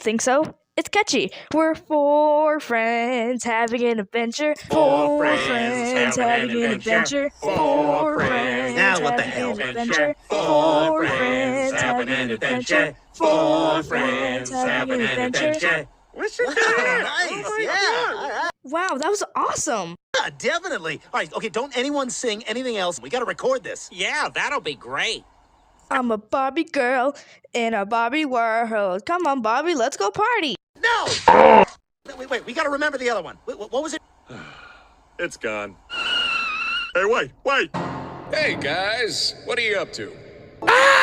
Think so? It's catchy. We're four friends having an adventure. Four friends having an adventure. Four friends Now what the having hell? an adventure. Four friends having an adventure. Four friends having an adventure. Listen to that. Nice. Oh Yeah. All right. Wow, that was awesome. Yeah, definitely. All right. Okay. Don't anyone sing anything else. We got to record this. Yeah, that'll be great. I'm a Barbie girl in a Barbie world. Come on, Barbie, let's go party. No. Wait. We got to remember the other one. What was it? It's gone. Hey, wait. Hey, guys, what are you up to? Ah!